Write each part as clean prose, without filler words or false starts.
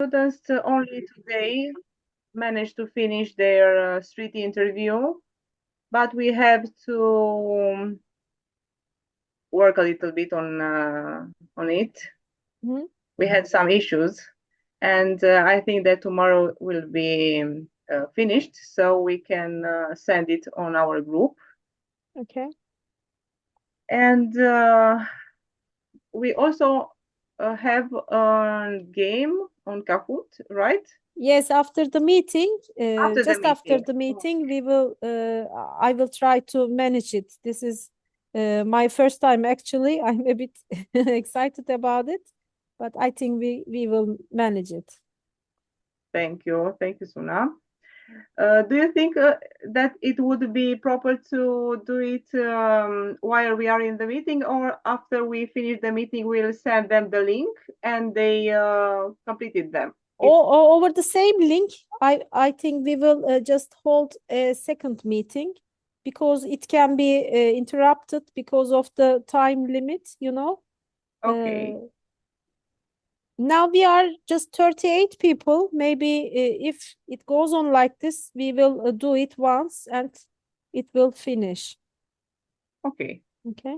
students only today managed to finish their street interview, but we have to work a little bit on it. Mhm. We had some issues, and I think that tomorrow will be finished, so we can send it on our group. Okay. And we also have a game on Kahoot, right? Yes, after the meeting, After the just after meeting. the meeting, I will try to manage it. This is my first time actually. I'm a bit excited about it, but I think we will manage it. Thank you. Thank you, Suna. Do you think that it would be proper to do it while we are in the meeting, or after we finish the meeting, we'll send them the link and they completed them? Or over the same link, I think we will just hold a second meeting because it can be interrupted because of the time limit, you know. Okay. Now we are just 38 people. Maybe if it goes on like this, we will do it once and it will finish. Okay. Okay.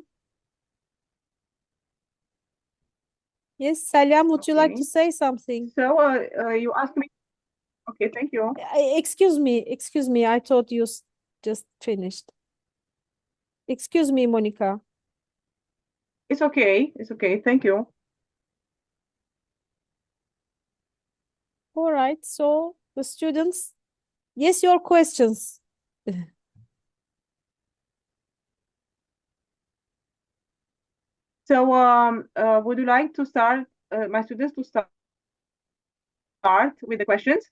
Yes, Salam, would you like Okay. to say something? So you asked me. Okay. Thank you. Excuse me. I thought you just finished. Excuse me, Monica. It's okay. It's okay. Thank you. All right. So the students, yes, your questions. So would you like to start, my students, to start with the questions?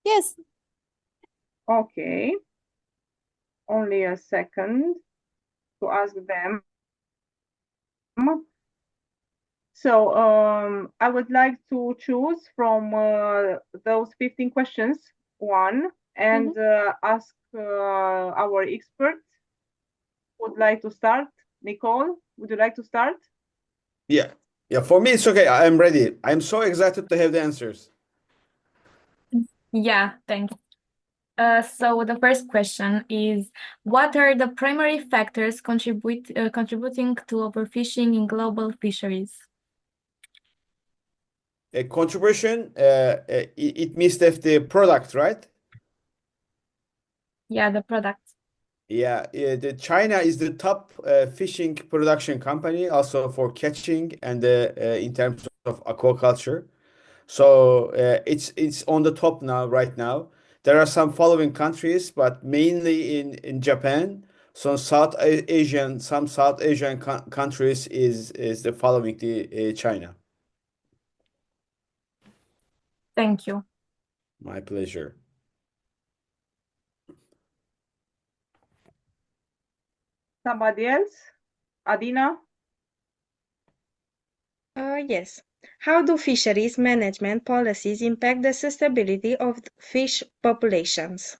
Yes. Okay. Only a second to ask them. So I would like to choose from those 15 questions one Mhm. and ask our expert. Would like to start? Nicole, would you like to start? Yeah. Yeah, for me it's okay. I'm ready. I'm so excited to have the answers. Yeah, thanks. So the first question is, what are the primary factors contributing to overfishing in global fisheries? A contribution, it means that the product, right? Yeah, the product. Yeah, the China is the top fishing production company, also for catching and in terms of aquaculture. So it's on the top now, right now. There are some following countries, but mainly in Japan. So some South Asian countries is the following the China. Thank you. My pleasure. Somebody else? Adina? Yes. How do fisheries management policies impact the sustainability of fish populations?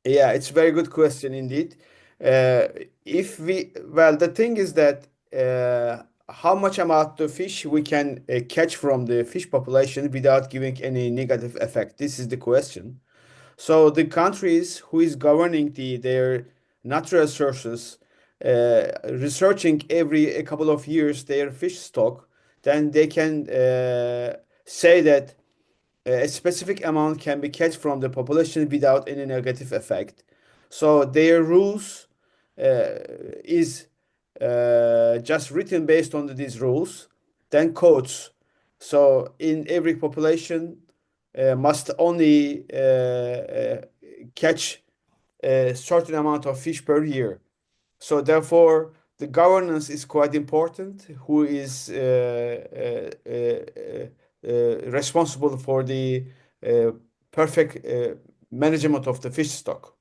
Yeah, it's a very good question indeed. Uh, if we, well, the thing is that how much amount of fish we can catch from the fish population without giving any negative effect? This is the question. So the countries who is governing their natural resources, researching every a couple of years their fish stock, then they can say that a specific amount can be catch from the population without any negative effect. So their rules is just written based on these rules, then codes. So in every population must only catch a certain amount of fish per year. So therefore, the governance is quite important. Who is responsible for the uh, perfect management of the fish stock?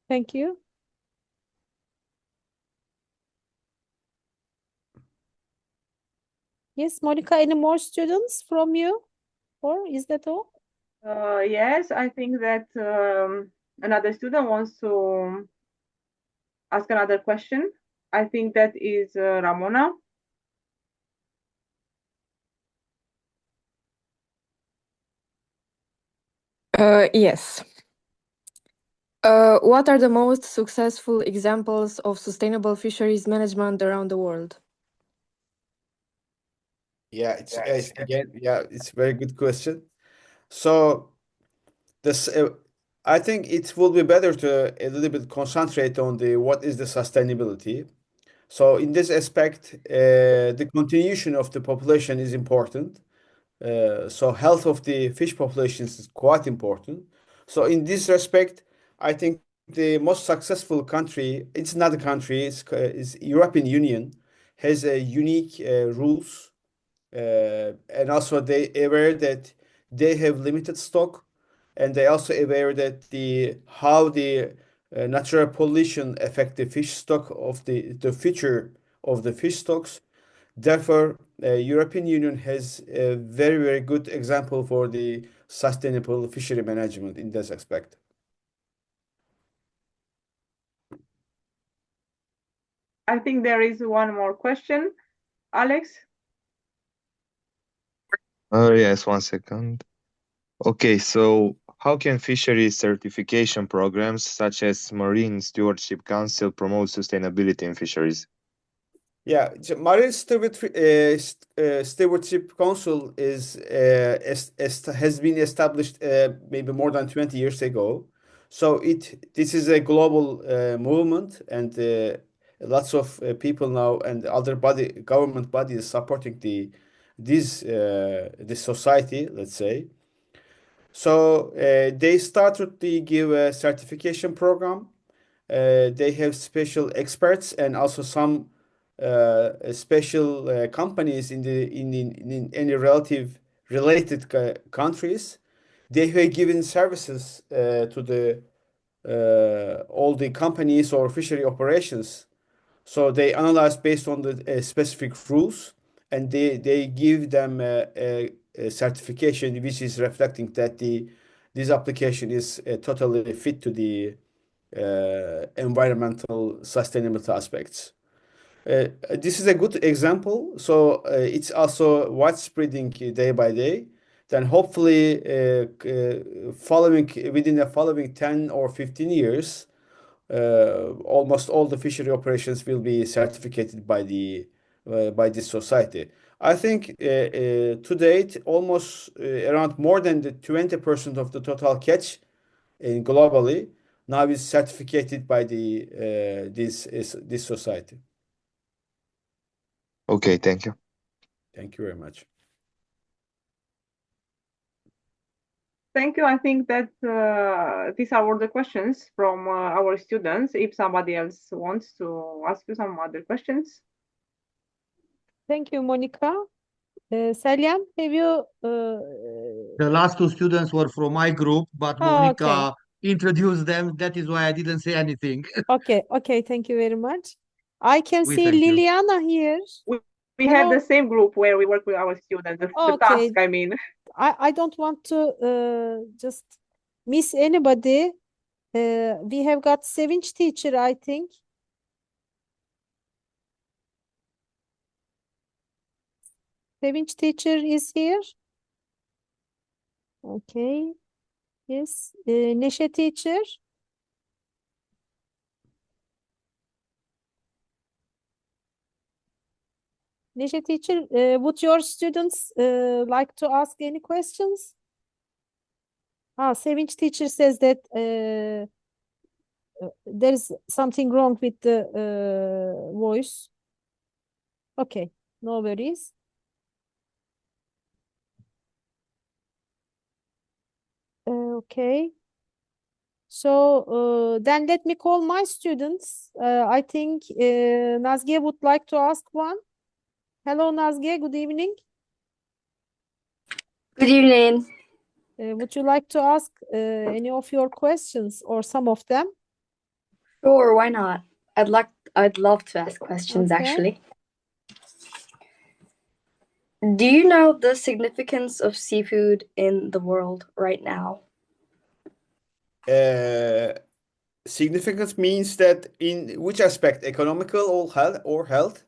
Thank you. Yes, Monica, any more students from you? Or is that all? Yes, I think that another student wants to ask another question. I think that is Ramona. Yes. What are the most successful examples of sustainable fisheries management around the world? Yeah, it's it's a very good question. So this, I think it will be better to a little bit concentrate on the what is the sustainability. So in this aspect, the continuation of the population is important. So health of the fish populations is quite important. So in this respect, I think the most successful country, it's not a country, is European Union, has a unique rules, and also they aware that they have limited stock, and they also aware that the how the natural pollution affect the fish stock of the future of the fish stocks. Therefore, European Union has a very, very good example for the sustainable fishery management in this aspect. I think there is one more question. Alex? Yes, 1 second. Okay, so how can fisheries certification programs such as Marine Stewardship Council promote sustainability in fisheries? Yeah, Marine Stewardship Council has been established maybe more than 20 years ago. So this is a global movement, and lots of people now and other government bodies supporting this society, let's say. So they started to give a certification program. They have special experts and also some special companies in any related countries. They have given services to the all the companies or fishery operations. So they analyze based on the specific rules, and they give them a certification which is reflecting that this application is totally fit to the environmental sustainability aspects. This is a good example. So it's also widespreading day by day. Then hopefully, following within the following 10 or 15 years, almost all the fishery operations will be certificated by this society. I think to date, almost around more than the 20% of the total catch in globally now is certificated by this society. Okay, thank you. Thank you very much. Thank you. I think that these are all the questions from our students. If somebody else wants to ask you some other questions. Thank you, Monica. Selim, have you? The last two students were from my group, but Oh, Monica okay. introduced them. That is why I didn't say anything. Okay. Thank you very much. I can We see thank you. Liliana here. We have Hello. the same group where we work with our students, the Okay. task, I mean. I don't want to just miss anybody. We have got Sevinç teacher, I think. Sevinç teacher is here. Okay. Yes. Neşe teacher. Neşe teacher, would your students like to ask any questions? Sevinç teacher says that there is something wrong with the voice. Okay, no worries. Okay. So then let me call my students. I think Nazge would like to ask one. Hello, Nazge. Good evening. Good evening. Would you like to ask any of your questions or some of them? Sure, why not? I'd love to ask questions, Okay. actually. Do you know the significance of seafood in the world right now? Significance means that in which aspect, economical or health?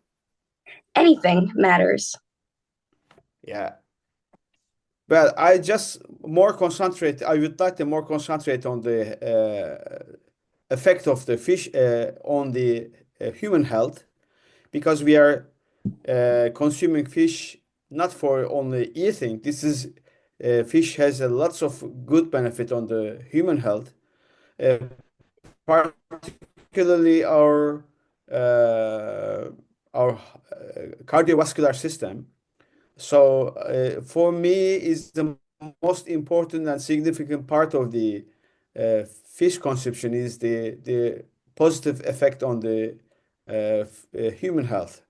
Anything matters. Yeah. Well, I would like to more concentrate on the effect of the fish on the human health, because we are consuming fish not for only eating. Fish has lots of good benefit on the human health, uh, particularly our cardiovascular system. So for me, is the most important and significant part of the fish consumption is the positive effect on the human health.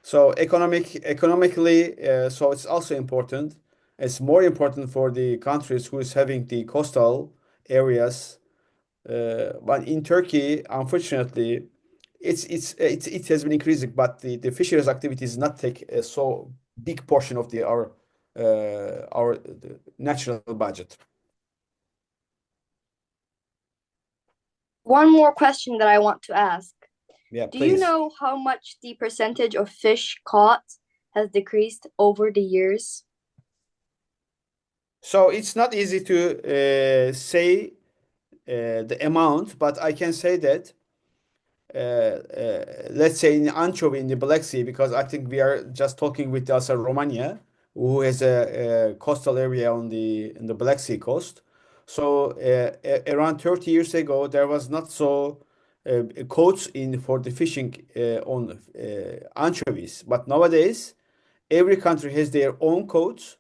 So economically, so it's also important. It's more important for the countries who is having the coastal areas. But in Turkey, unfortunately, it has been increasing, but the fisheries activities not take a so big portion of the national budget. One more question that I want to ask. Yeah, Do you please. know how much the percentage of fish caught has decreased over the years? So it's not easy to say the amount, but I can say that let's say in anchovy in the Black Sea, because I think we are just talking with also Romania, who has a coastal area on in the Black Sea coast. So around 30 years ago, there was not so codes in for the fishing on anchovies, but nowadays every country has their own codes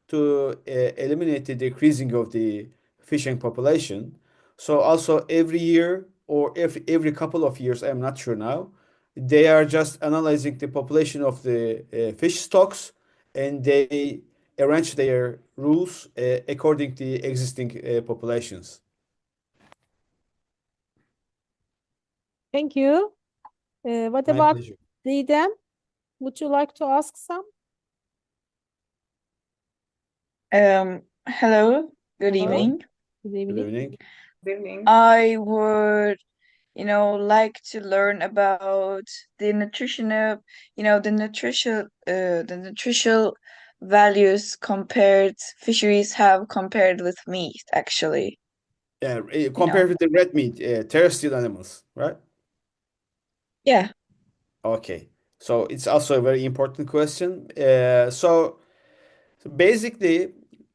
to eliminate the decreasing of the fishing population. So also every year or every couple of years, I'm not sure now, they are just analyzing the population of the fish stocks, and they arrange their rules according to the existing populations. Thank you. What My about pleasure. Didem? Would you like to ask some? Hello, good Hello. evening. Good Good evening. evening. Good evening. I would, like to learn about the nutritional, the nutritional values fisheries have compared with meat, actually. Compared with the red meat, terrestrial animals, right? Yeah. Okay. So it's also a very important question. So basically,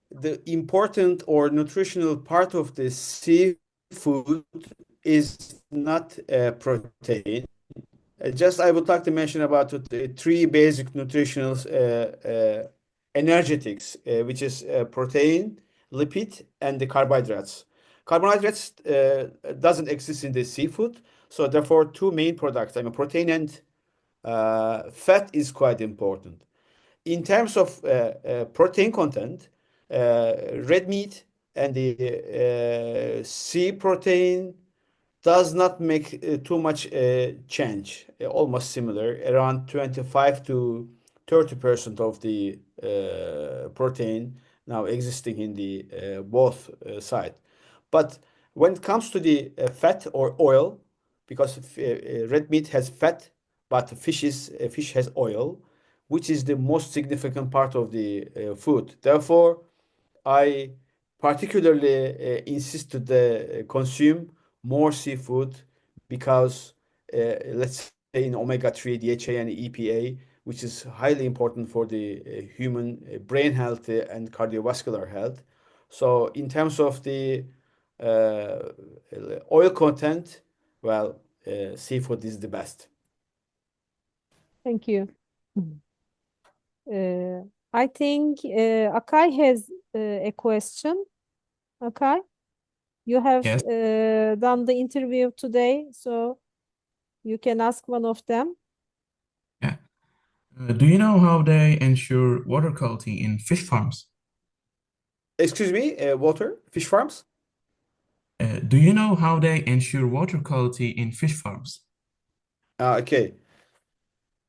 the important or nutritional part of the seafood is not protein. Just I would like to mention about the three basic nutritional energetics, which is protein, lipid, and the carbohydrates. Carbohydrates doesn't exist in the seafood, so therefore two main products, I mean protein and fat is quite important. In terms of protein content, red meat and the sea protein does not make too much change, almost similar, around 25 to 30% of the protein now existing in the both side. But when it comes to the fat or oil, because red meat has fat, but fish has oil, which is the most significant part of the food. Therefore, I particularly insist to consume more seafood because let's say in omega-3, DHA, and EPA, which is highly important for the human brain health and cardiovascular health. So in terms of the uh, oil content, well, seafood is the best. Thank you. I think Akay has a question. Akay, you have Yes. done the interview today, so you can ask one of them. Yeah. Do you know how they ensure water quality in fish farms? Excuse me, water, fish farms? Do you know how they ensure water quality in fish farms? Okay.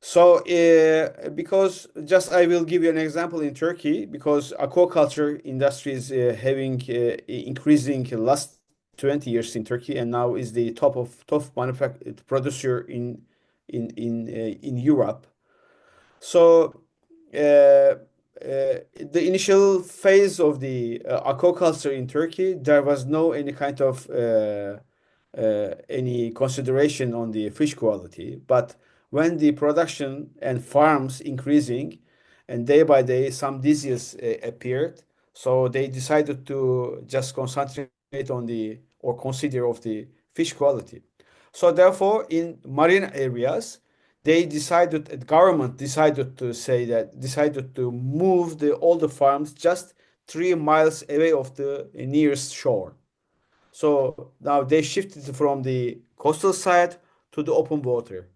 So, because just I will give you an example in Turkey, because aquaculture industry is having increasing last 20 years in Turkey, and now is the top producer in Europe. So, the initial phase of the aquaculture in Turkey, there was no any kind of any consideration on the fish quality. But when the production and farms increasing, and day by day some disease appeared, so they decided to just concentrate on the or consider of the fish quality. So therefore, in marine areas, the government decided to say that decided to move all the farms just 3 miles away of the nearest shore. So now they shifted from the coastal side to the open water.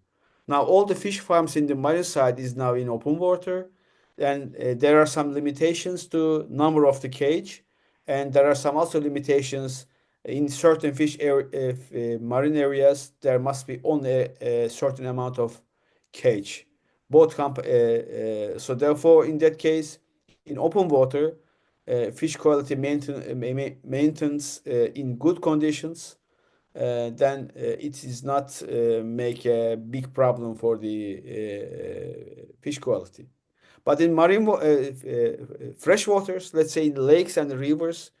Now all the fish farms in the marine side is now in open water, and there are some limitations to number of the cage, and there are some also limitations in certain marine areas. There must be only a certain amount of cage. So therefore, in that case, in open water, fish quality maintenance in good conditions, then it is not make a big problem for the fish quality. But in fresh waters, let's say in lakes and rivers,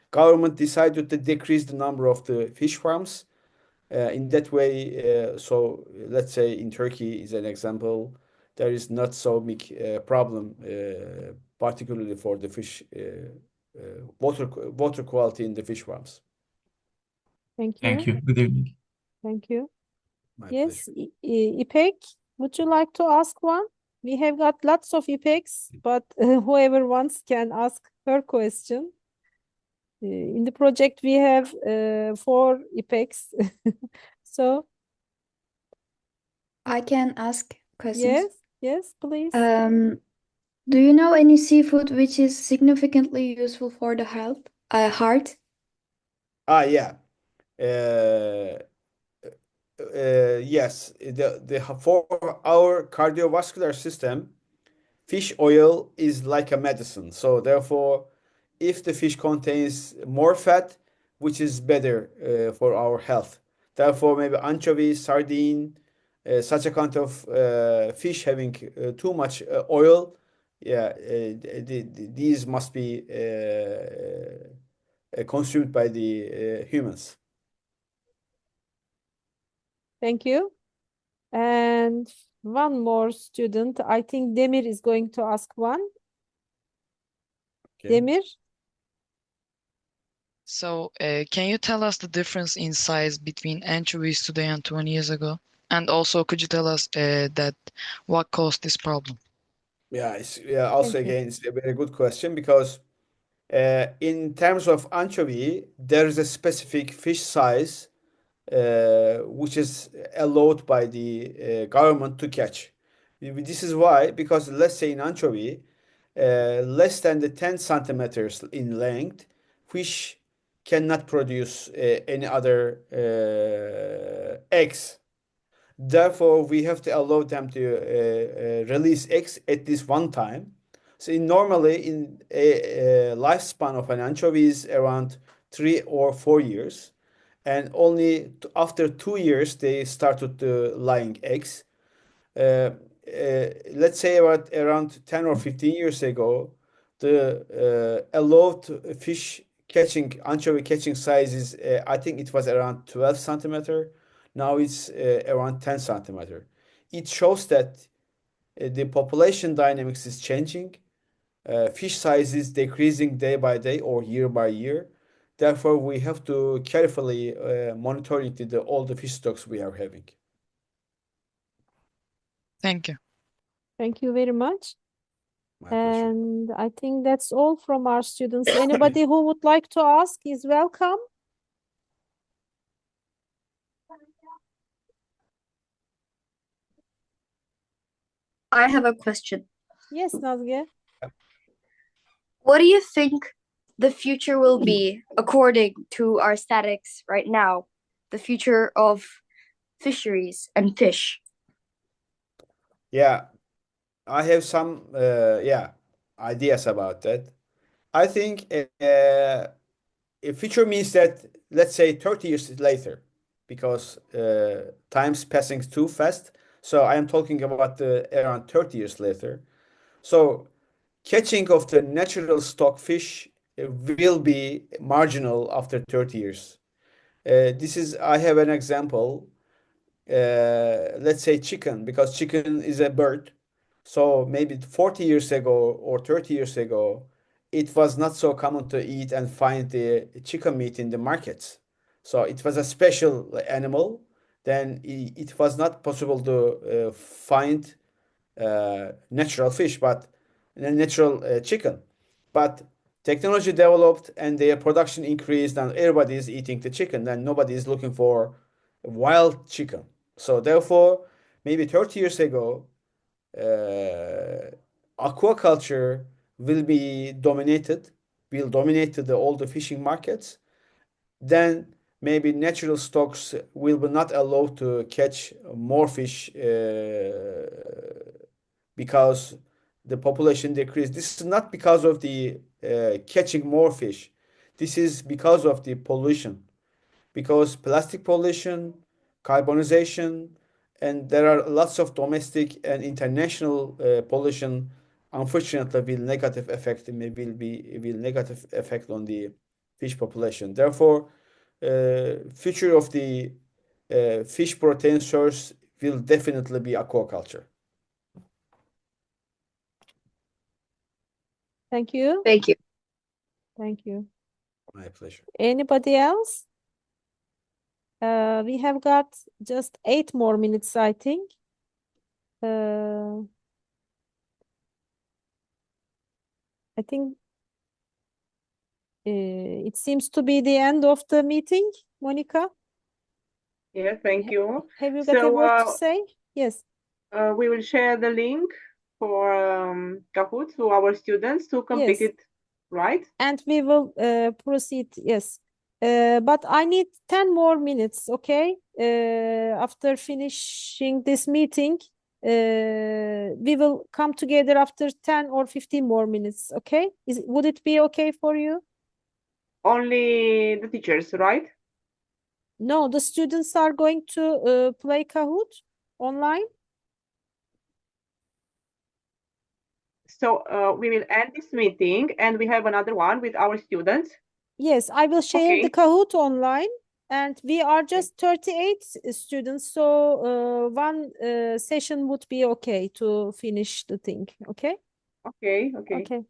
government decided to decrease the number of the fish farms. In that way, so let's say in Turkey is an example, there is not so big problem, particularly for the fish water quality in the fish farms. Thank Thank you. you. Good evening. Thank you. My Yes, pleasure. İpek, would you like to ask one? We have got lots of İpeks, but whoever wants can ask her question. In the project, we have 4 İpeks. So, I can ask questions. yes, please. Do you know any seafood which is significantly useful for the heart? Yeah. Yes. For our cardiovascular system, fish oil is like a medicine. So therefore, if the fish contains more fat, which is better for our health. Therefore, maybe anchovy, sardine, such a kind of fish having too much oil, yeah, these must be consumed by the humans. Thank you. And one more student. I think Demir is going to ask one. Okay. Demir? So, can you tell us the difference in size between anchovies today and 20 years ago? And also, could you tell us that what caused this problem? Yeah, also Thank you. again, it's a very good question because in terms of anchovy, there is a specific fish size which is allowed by the government to catch. This is why, because let's say in anchovy, less than the 10 centimeters in length, fish cannot produce any other eggs. Therefore, we have to allow them to release eggs at this one time. So normally in a lifespan of an anchovy is around 3 or 4 years, and only after 2 years they started laying eggs. Let's say around 10 or 15 years ago, the allowed anchovy catching size is, I think it was around 12 centimeter. Now it's around 10 centimeter. It shows that the population dynamics is changing. Fish size is decreasing day by day or year by year. Therefore, we have to carefully monitor all the fish stocks we are having. Thank you. Thank you very much. My pleasure. And I think that's all from our students. Anybody who would like to ask is welcome. I have a question. Yes, Nazge. What do you think the future will be according to our statics right now? The future of fisheries and fish. Yeah, I have some ideas about that. I think a future means that, let's say 30 years later, because time's passing too fast. So I am talking about around 30 years later. So catching of the natural stock fish will be marginal after 30 years. I have an example. Let's say chicken, because chicken is a bird. So maybe 40 years ago or 30 years ago, it was not so common to eat and find the chicken meat in the markets. So it was a special animal. Then it was not possible to find natural fish, but natural chicken. But technology developed and their production increased, and everybody is eating the chicken. Then nobody is looking for wild chicken. So therefore, maybe 30 years ago, aquaculture will dominate all the fishing markets. Then maybe natural stocks will be not allowed to catch more fish because the population decreased. This is not because of the catching more fish. This is because of the pollution, because plastic pollution, carbonization, and there are lots of domestic and international pollution. Unfortunately, will negative effect on the fish population. Therefore, future of the fish protein source will definitely be aquaculture. Thank you. Thank you. Thank you. My pleasure. Anybody else? We have got just 8 more minutes, I think. I think it seems to be the end of the meeting, Monica. Yeah, thank you. Have you got a word to say? Yes. We will share the link for Kahoot to our students to complete Yes. it, right? And we will proceed, yes. But I need 10 more minutes, okay? After finishing this meeting, we will come together after 10 or 15 more minutes, okay? Would it be okay for you? Only the teachers, right? No, the students are going to play Kahoot online. So we will end this meeting and we have another one with our students. Yes, I will share the Okay. Kahoot online, and we are just 38 students, so one session would be okay to finish the thing, okay? Okay.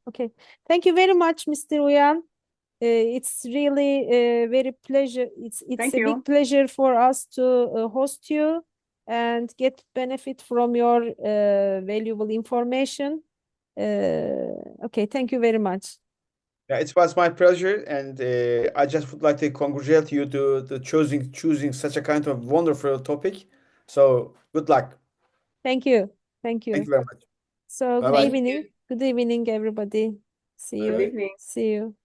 Okay. Thank you very much, Mr. Uyan. It's really very pleasure. It's Thank a you. big pleasure for us to host you and get benefit from your valuable information. Okay, thank you very much. Yeah, it was my pleasure, and I just would like to congratulate you to choosing such a kind of wonderful topic. So good luck. Thank you. Thank Thank you. you very much. So Bye-bye. good evening, everybody. See Good you. evening. See you.